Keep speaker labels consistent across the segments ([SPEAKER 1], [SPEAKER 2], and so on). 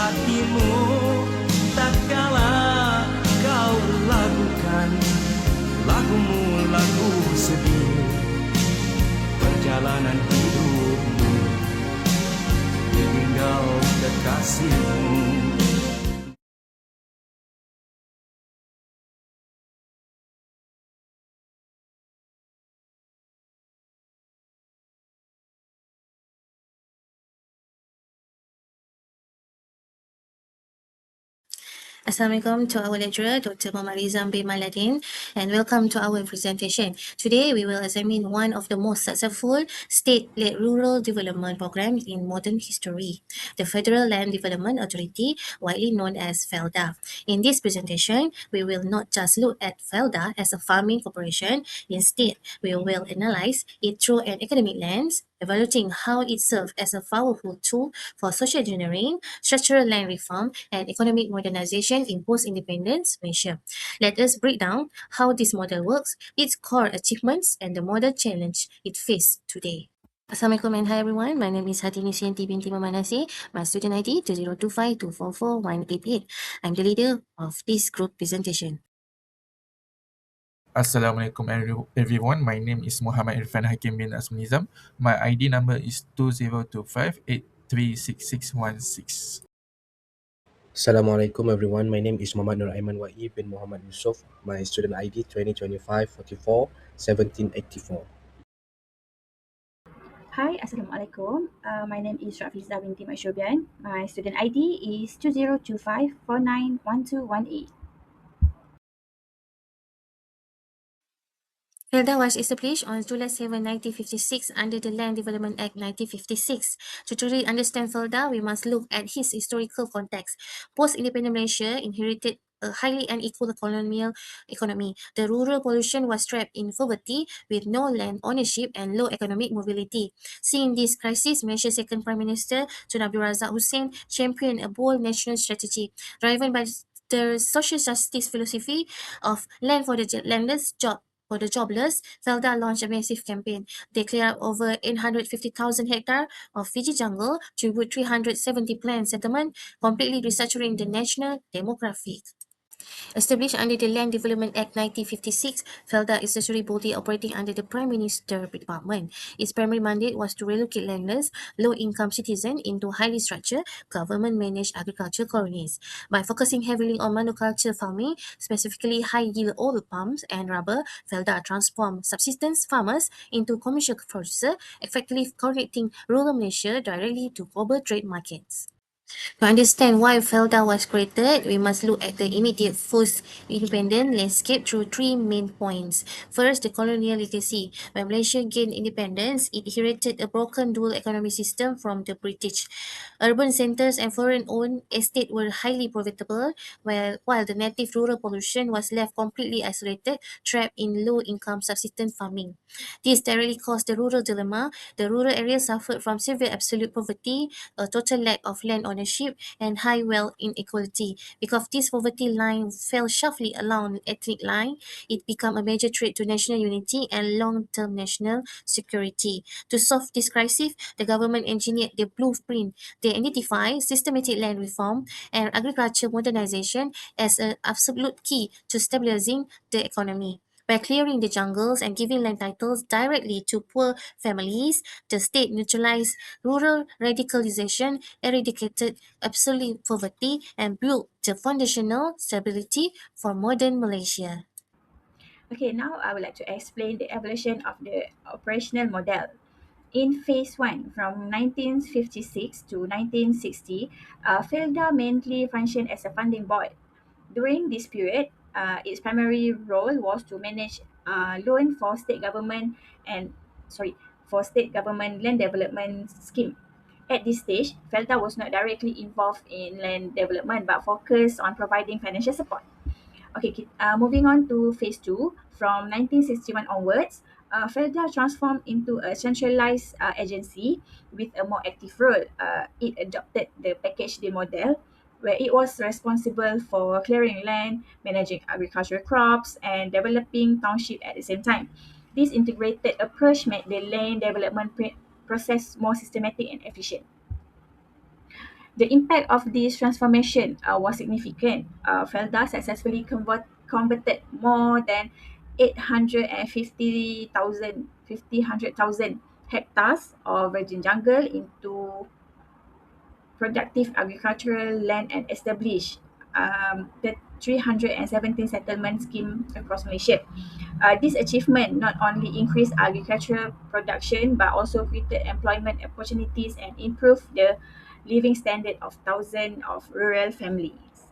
[SPEAKER 1] hatimu tak kala kau lakukan lagumu lagu sedih perjalanan hidupmu ditinggal kekasihmu.
[SPEAKER 2] Assalamualaikum to our lecturer, Dr. Muhammad Rizam bin Maladin, and welcome to our presentation. Today, we will examine one of the most successful state-led rural development programs in modern history, the Federal Land Development Authority, widely known as Felda. In this presentation, we will not just look at Felda as a farming corporation. Instead, we will analyze it through an economic lens, evaluating how it served as a powerful tool for social engineering, structural land reform, and economic modernization in post-independence Malaysia. Let us break down how this model works, its core achievements, and the modern challenge it faces today. Assalamualaikum and hi everyone. My name is Hatini Sianti binti Mamanasi. My student ID 2025244188. I'm the leader of this group presentation.
[SPEAKER 3] Assalamualaikum everyone. My name is Muhammad Irfan Hakim bin Asmunizam. My ID number is 2025836616.
[SPEAKER 4] Assalamualaikum everyone. My name is Muhammad Nur Aiman Wa'i bin Muhammad Yusof. My student ID 2025-44-1784.
[SPEAKER 5] Hi, Assalamualaikum. My name is Rafiza binti Maksyobian. My student ID is 2025491218.
[SPEAKER 2] Felda was established on July 7, 1956 under the Land Development Act 1956. To truly understand Felda, we must look at his historical context. Post-independent Malaysia inherited a highly unequal colonial economy. The rural population was trapped in poverty with no land ownership and low economic mobility. Seeing this crisis, Malaysia's second Prime Minister, Tun Abdul Razak Hussein, championed a bold national strategy driven by the social justice philosophy of land for the landless, job for the jobless. Felda launched a massive campaign. They cleared up over 850,000 hectares of Fiji jungle to build 370 planned settlements, completely restructuring the national demographic. Established under the Land Development Act 1956, Felda is a statutory body operating under the Prime Minister Department. Its primary mandate was to relocate landless, low-income citizens into highly structured, government-managed agricultural colonies. By focusing heavily on monoculture farming, specifically high-yield oil palms and rubber, Felda transformed subsistence farmers into commercial producers, effectively connecting rural Malaysia directly to global trade markets. To understand why Felda was created, we must look at the immediate post-independent landscape through three main points. First, the colonial legacy. When Malaysia gained independence, it inherited a broken dual economy system from the British. Urban centres and foreign-owned estates were highly profitable, while the native rural population was left completely isolated, trapped in low-income subsistence farming. This directly caused the rural dilemma. The rural areas suffered from severe absolute poverty, a total lack of land ownership, and high wealth inequality. Because this poverty line fell sharply along the ethnic line, it became a major threat to national unity and long-term national security. To solve this crisis, the government engineered the blueprint. They identified systematic land reform and agriculture modernization as an absolute key to stabilizing the economy. By clearing the jungles and giving land titles directly to poor families, the state neutralized rural radicalization, eradicated absolute poverty, and built the foundational stability for modern Malaysia.
[SPEAKER 5] Okay, now I would like to explain the evolution of the operational model. In phase 1, from 1956 to 1960, Felda mainly functioned as a funding board. During this period, its primary role was to manage loan for state government and for state government land development scheme. At this stage, Felda was not directly involved in land development but focused on providing financial support. Okay, moving on to phase 2. From 1961 onwards, Felda transformed into a centralized agency with a more active role. It adopted the package deal model, where it was responsible for clearing land, managing agricultural crops, and developing township at the same time. This integrated approach made the land development process more systematic and efficient. The impact of this transformation was significant. Felda successfully converted more than 850,000 hectares of virgin jungle into productive agricultural land and established the 317 settlement scheme across Malaysia. This achievement not only increased agricultural production but also created employment opportunities and improved the living standard of thousands of rural families.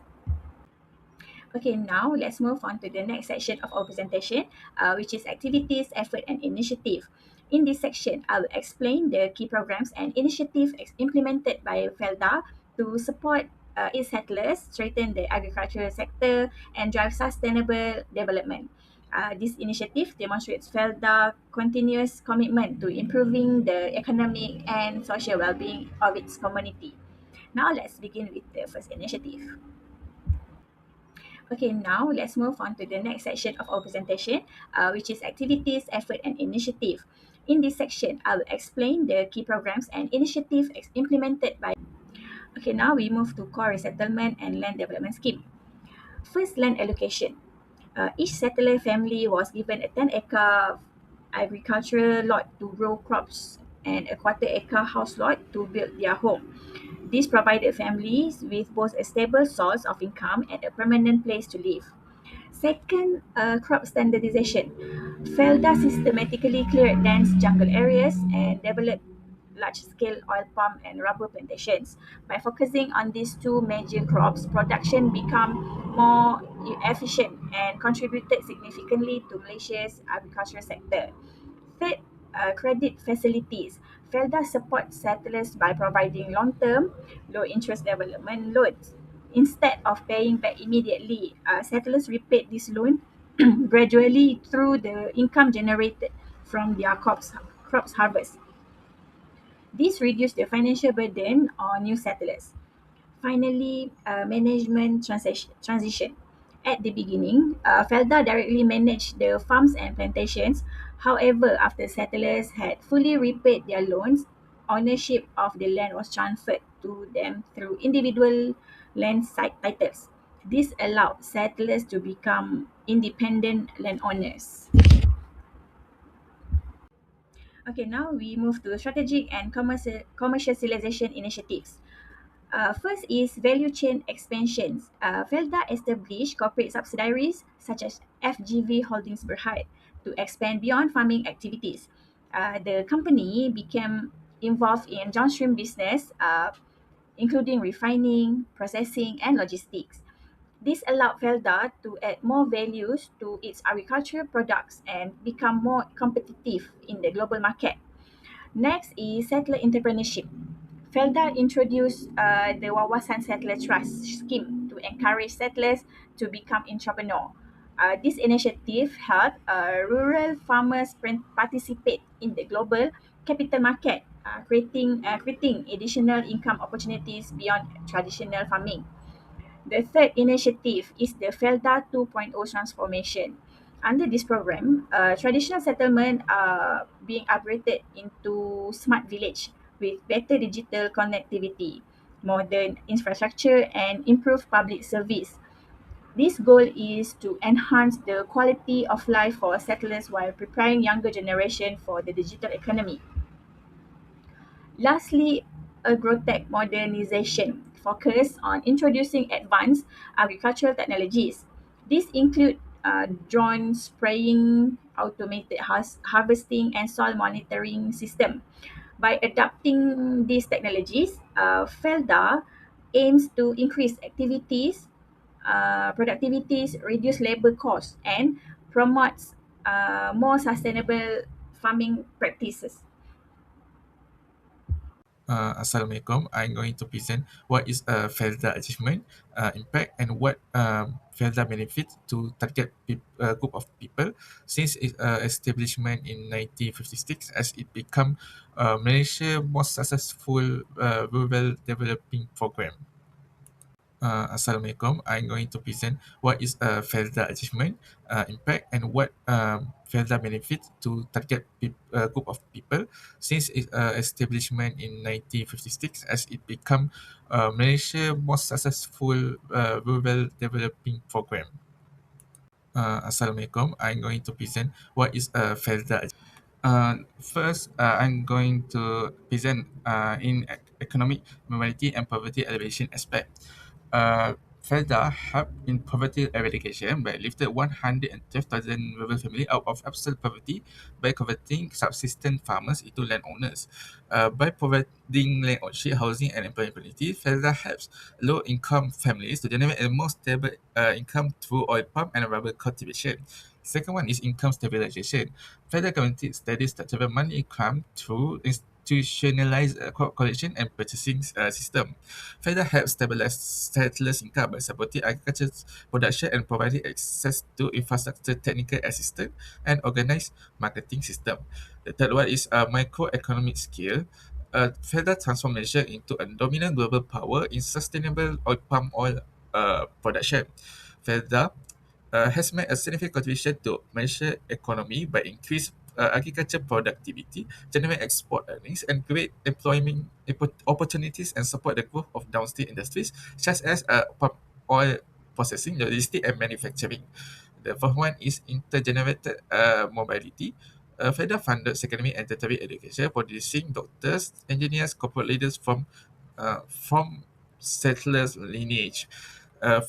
[SPEAKER 5] Okay, now let's move on to the next section of our presentation, which is activities, effort, and initiative. In this section, I will explain the key programs and initiatives implemented by Felda to support its settlers, strengthen the agricultural sector, and drive sustainable development. This initiative demonstrates Felda's continuous commitment to improving the economic and social well-being of its community. Now let's begin with the first initiative. Okay, now let's move on to the next section of our presentation, which is activities, effort, and initiative. In this section, I will explain the key programs and initiatives implemented by. Okay, now we move to core resettlement and land development scheme. First, land allocation. Each settler family was given a 10-acre agricultural lot to grow crops and a quarter-acre house lot to build their home. This provided families with both a stable source of income and a permanent place to live. Second, crop standardization. Felda systematically cleared dense jungle areas and developed large-scale oil palm and rubber plantations. By focusing on these two major crops, production became more efficient and contributed significantly to Malaysia's agricultural sector. Third, credit facilities. Felda supports settlers by providing long-term, low-interest development loans. Instead of paying back immediately, settlers repaid this loan gradually through the income generated from their crops harvest. This reduced the financial burden on new settlers. Finally, management transition. At the beginning, Felda directly managed the farms and plantations. However, after settlers had fully repaid their loans, ownership of the land was transferred to them through individual land site titles. This allowed settlers to become independent landowners. Okay, now we move to strategic and commercialization initiatives. First is value chain expansions. Felda established corporate subsidiaries such as FGV Holdings Berhad to expand beyond farming activities. The company became involved in downstream business, including refining, processing, and logistics. This allowed Felda to add more values to its agricultural products and become more competitive in the global market. Next is settler entrepreneurship. Felda introduced the Wawasan Settler Trust scheme to encourage settlers to become entrepreneur. This initiative helped rural farmers participate in the global capital market, creating additional income opportunities beyond traditional farming. The third initiative is the Felda 2.0 transformation. Under this program, traditional settlement are being upgraded into smart village with better digital connectivity, modern infrastructure, and improved public service. This goal is to enhance the quality of life for settlers while preparing younger generation for the digital economy. Lastly, agrotech modernization focus on introducing advanced agricultural technologies. These include drone spraying, automated harvesting, and soil monitoring system. By adopting these technologies, Felda aims to increase productivities, reduce labor costs, and promotes more sustainable farming practices.
[SPEAKER 3] Assalamualaikum. I'm going to present what is a Felda achievement, impact, and what Felda benefits to target group of people since its establishment in 1956 as it become Malaysia's most successful rural developing program. Assalamualaikum. I'm going to present what is a Felda achievement, impact, and what Felda benefits to target group of people since its establishment in 1956 as it become Malaysia's most successful rural developing program. Assalamualaikum. I'm going to present what is Felda. First, I'm going to present in economic mobility and poverty elevation aspect. Felda helped in poverty eradication by lifted 112,000 rural families out of absolute poverty by converting subsistence farmers into landowners. By providing land ownership, housing, and employability, Felda helps low-income families to generate a more stable income through oil palm and rubber cultivation. Second one is income stabilization. Federal government studies structural money income through institutionalized crop collection and purchasing system. Federal helps stabilize settlers' income by supporting agriculture production and providing access to infrastructure, technical assistance, and organized marketing system. The third one is microeconomic scale. Federal transformation into a dominant global power in sustainable oil palm oil production. Federal has made a significant contribution to Malaysia's economy by increased agriculture productivity, generate export earnings, and create employment opportunities and support the growth of downstream industries such as palm oil processing, logistics, and manufacturing. The fourth one is intergenerated mobility. Federal funded secondary and tertiary education, producing doctors, engineers, corporate leaders from settlers' lineage.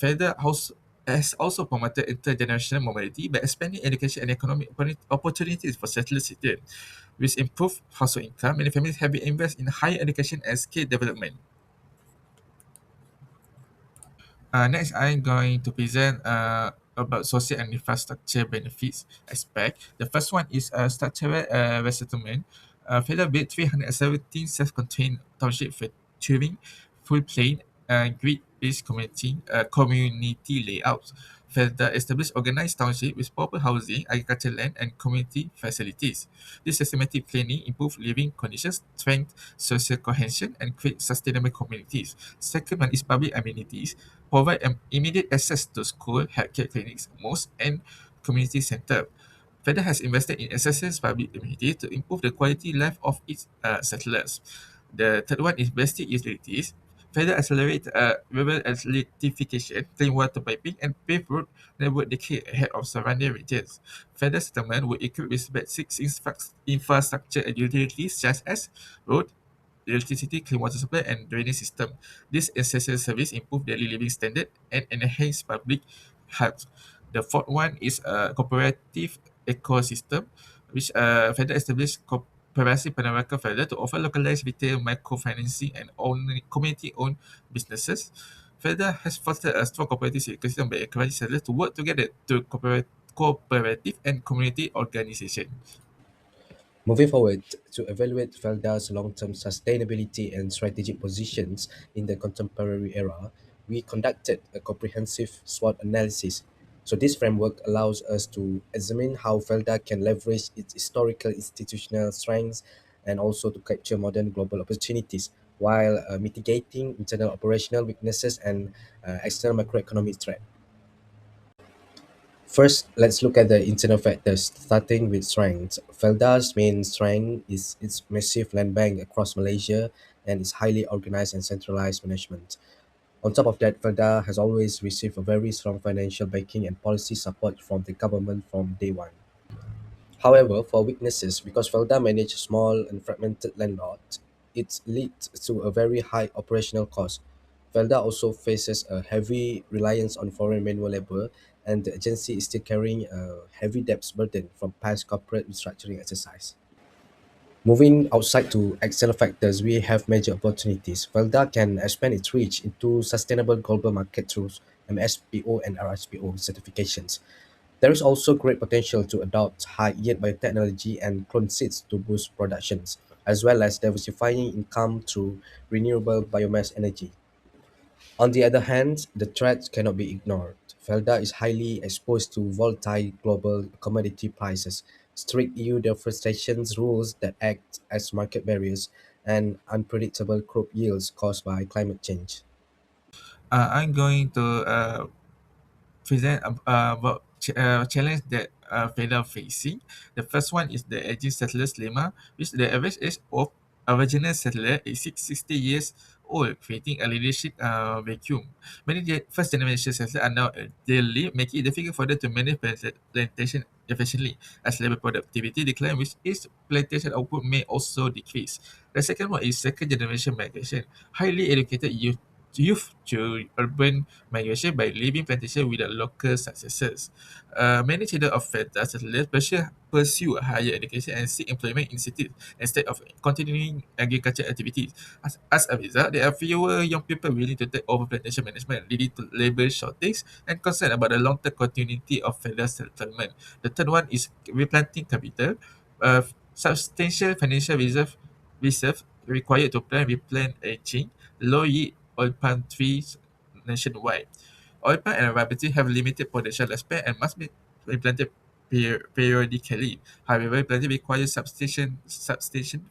[SPEAKER 3] Federal House has also promoted intergenerational mobility by expanding education and economic opportunities for settler citizens. With improved household income, many families have been invested in higher education and skill development. Next, I'm going to present about social and infrastructure benefits aspect. The first one is structural resettlement. Felda built 317 self-contained township featuring full plain grid-based community layouts. Felda established organized township with proper housing, agricultural land, and community facilities. This systematic planning improved living conditions, strengthened social cohesion, and create sustainable communities. Second one is public amenities provide immediate access to school, healthcare clinics, mosques, and community center. Federal has invested in access public amenities to improve the quality life of its settlers. The third one is basic utilities. Federal accelerate rural electrification, clean water piping, and paved road network decade ahead of surrounding regions. Federal settlement will equip with basic infrastructure and utilities such as road, electricity, clean water supply, and drainage system. This essential service improve daily living standard and enhance public health. The fourth one is a cooperative ecosystem, which Federal established cooperative Panaraka Federal to offer localized retail microfinancing and community-owned businesses. Federal has fostered a strong cooperative ecosystem by encouraging settlers to work together to cooperative and community organization.
[SPEAKER 4] Moving forward, to evaluate Felda's long-term sustainability and strategic positions in the contemporary era, we conducted a comprehensive SWOT analysis. So this framework allows us to examine how Felda can leverage its historical institutional strengths and also to capture modern global opportunities while mitigating internal operational weaknesses and external macroeconomic threats. First, let's look at the internal factors, starting with strengths. Felda's main strength is its massive land bank across Malaysia and its highly organized and centralized management. On top of that, Felda has always received a very strong financial backing and policy support from the government from day one. However, for weaknesses, because Felda manages small and fragmented land lots, it leads to a very high operational cost. Felda also faces a heavy reliance on foreign manual labor, and the agency is still carrying a heavy debts burden from past corporate restructuring exercise. Moving outside to external factors, we have major opportunities. Felda can expand its reach into sustainable global market through MSPO and RSPO certifications. There is also great potential to adopt high-yield biotechnology and clone seeds to boost productions, as well as diversifying income through renewable biomass energy. On the other hand, the threat cannot be ignored. Felda is highly exposed to volatile global commodity prices, strict EU deforestation rules that act as market barriers, and unpredictable crop yields caused by climate change.
[SPEAKER 3] I'm going to present about challenge that Felda facing. The first one is the aging settlers lemma, which the average age of original settler is 60 years old, creating a leadership vacuum. Many first generation settlers are now elderly, making it difficult for them to manage plantation efficiently. As labor productivity decline, which is plantation output may also decrease. The second one is second generation migration. Highly educated youth to urban migration by leaving plantation without local successors. Many children of Felda settlers pursue higher education and seek employment in cities instead of continuing agricultural activities. As a result, there are fewer young people willing to take over plantation management, leading to labor shortage and concern about the long-term continuity of Felda settlement. The third one is replanting capital. Substantial financial reserve required to replant aging, low-yield oil palm trees nationwide. Oil palm and rubber tree have limited potential lifespan and must be replanted periodically. However, planting requires substantial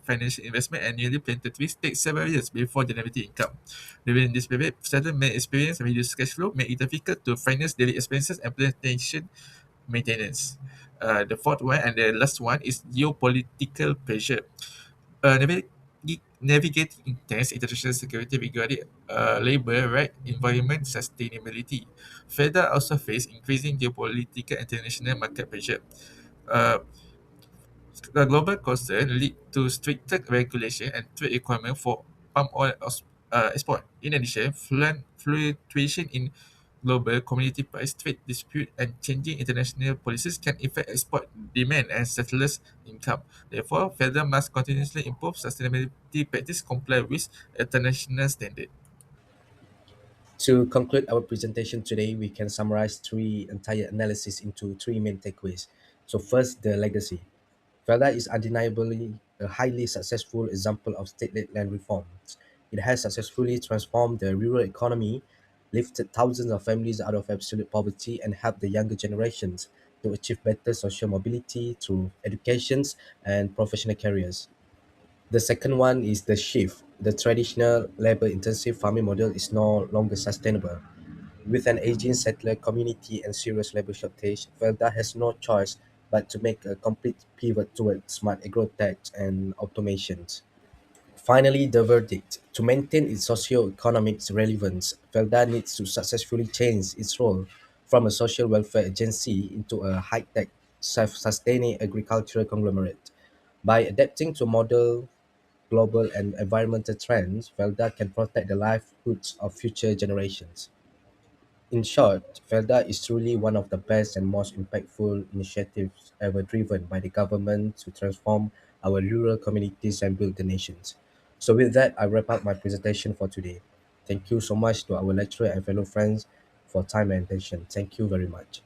[SPEAKER 3] financial investment and newly planted trees take several years before generating income. During this period, settlers may experience reduced cash flow, make it difficult to finance daily expenses and plantation maintenance. The fourth one and the last one is geopolitical pressure. Navigating intense international security regarding labor, right, environment, sustainability. Further, also face increasing geopolitical international market pressure. Uh, the global concern lead to stricter regulation and trade requirement for palm oil export. In addition, fluctuation in global commodity price, trade dispute, and changing international policies can affect export demand and settlers' income. Therefore, Felda must continuously improve sustainability practice comply with international standards.
[SPEAKER 4] To conclude our presentation today, we can summarize three entire analysis into three main takeaways. So first, the legacy. Felda is undeniably a highly successful example of state-led land reforms. It has successfully transformed the rural economy, lifted thousands of families out of absolute poverty, and helped the younger generations to achieve better social mobility through educations and professional careers. The second one is the shift. The traditional labor-intensive farming model is no longer sustainable. With an aging settler community and serious labor shortage, Felda has no choice but to make a complete pivot towards smart agrotech and automations. Finally, the verdict. To maintain its socio-economic relevance, Felda needs to successfully change its role from a social welfare agency into a high-tech, self-sustaining agricultural conglomerate. By adapting to model global and environmental trends, Felda can protect the livelihoods of future generations. In short, Felda is truly one of the best and most impactful initiatives ever driven by the government to transform our rural communities and build the nations. So with that, I wrap up my presentation for today. Thank you so much to our lecturer and fellow friends for time and attention. Thank you very much.